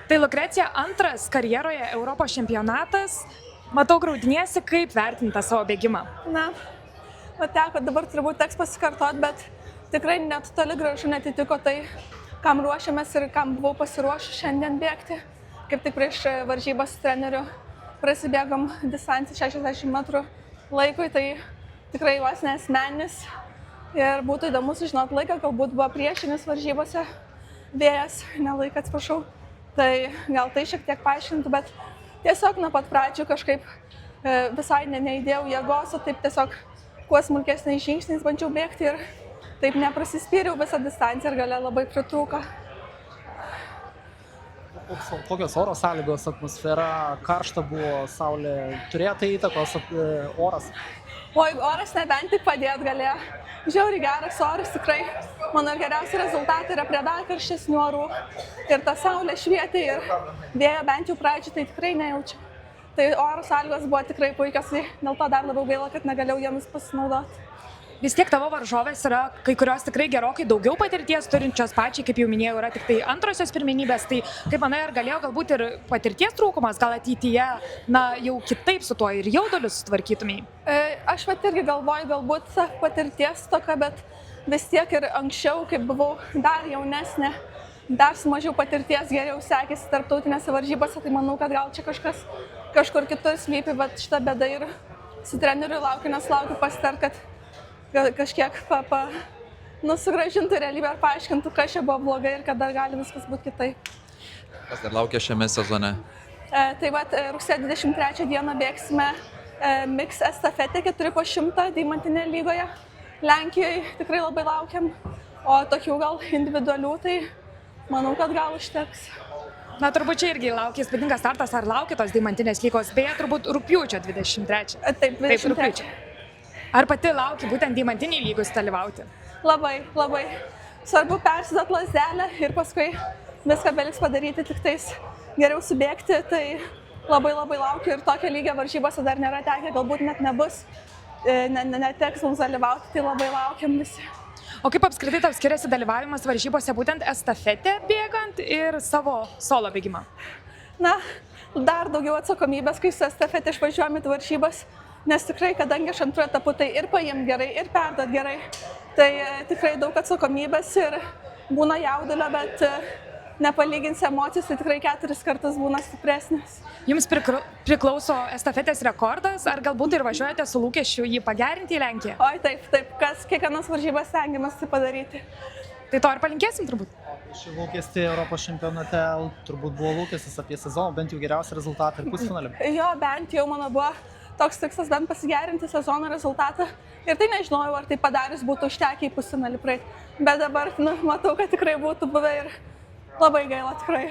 Tai Lukrecija, antras karjeroje Europos čempionatas. Matau, graudiniesi, kaip vertinta savo bėgimą. Na, teko, dabar turbūt teks pasikartot, bet tikrai net toli gražu netitiko tai, kam ruošiamės ir kam buvau pasiruošęs šiandien bėgti. Kaip tik prieš varžybas su treneriu prasibėgom distanciją 60 metrų laikui, tai tikrai vos nesmeninis ir būtų įdomu sužinoti laiką, galbūt buvo priešinis varžybose, vėjas, ne laiką, atsiprašau. Tai gal tai šiek tiek paaiškintų, bet tiesiog nuo pat pradžių kažkaip visai neįdėjau jėgos, o taip tiesiog kuo smulkesniais žingsniais bandžiau bėgti ir taip neprasispyriau visą distanciją ir gale labai pritrūko. Kokios oro sąlygos, atmosfera, karšta buvo, saulė, turėjo tai įtakos oras? Oi, oras nebent tik padėt galėjo. Žiauriai geras oras, tikrai. Mano geriausi rezultatai yra prie dar karštesnių orų. Ir ta saulė švietė ir vėjo bent jau pradžių tai tikrai nejaučiu. Tai oro sąlygos buvo tikrai puikios, dėl to dar labiau gaila, kad negalėjau jomis pasinaudoti. Vis tiek tavo varžovės yra kai kurios tikrai gerokai daugiau patirties turinčios pačiai, kaip jau minėjau, yra tik tai antrosios pirmenybės. Tai kaip manai, ar galėjo galbūt ir patirties trūkumas, gal ateityje, jau kitaip su tuo ir jauduliu sutvarkytumai? Aš irgi galvoju, galbūt patirties tokia, bet vis tiek ir anksčiau, kai buvau dar jaunesnė, dar su mažiau patirties geriau sekėsi tarptautinėse varžybose, tai manau, kad gal čia kažkur kitur slypi, bet šitą bėdą ir su treneriu laukiu, nes laukiu pasitart, kad kažkiek sugrąžintų realybę ar paaiškintų, kas čia buvo blogai ir kad dar gali viskas būti kitaip. Kas dar laukia šiame sezone? Tai rugsėjo 23 dieną bėgsime mix estafetę 4x100 Deimantinėje lygoje. Lenkijoje tikrai labai laukiam, o tokių gal individualių, tai manau, kad gal užteks. Na, turbūt čia irgi laukia įspūdingas startas, ar laukia tos Deimantinės lygos, beje, turbūt rugpjūčio 23. Taip, 23. Ar pati lauki būtent Deimantiniai lygos dalyvauti? Labai, labai. Svarbu persidot lazdelę ir paskui viską beliks padaryti, tik tais geriau subėgti, tai labai laukiu ir tokio lygio varžybose dar nėra tekę, galbūt net nebus, neteks mums dalyvauti, tai labai laukiam visi. O kaip apskritai tau skiriasi dalyvavimas varžybose būtent estafetę bėgant ir savo solo bėgimą? Na, dar daugiau atsakomybės, kai su estafetė išvažiuojame į varžybas, nes tikrai, kadangi aš antru etapu, tai ir paim gerai, ir perduot gerai, tai tikrai daug atsakomybės ir būna jaudulio, bet nepalyginsi emocijos, tai tikrai 4 kartus būna stipresnis. Jums priklauso estafetės rekordas, ar galbūt ir važiuojate su lūkesčiu jį pagerinti į Lenkiją? Oi, taip, kiekvienas varžybas stengiamas tai padaryti. Tai to ir palinkėsim turbūt? Šį lūkestį Europos čempionate turbūt buvo lūkestis apie sezoną, bent jau geriausią rezultatą ir pusfinalį. Jo, bent jau mano buvo toks tikslas bent pasigerinti sezono rezultatą ir tai nežinojau, ar tai padarius būtų užtekę į pusfinalį praeiti. Bet dabar matau, kad tikrai būtų buvę ir labai gaila tikrai.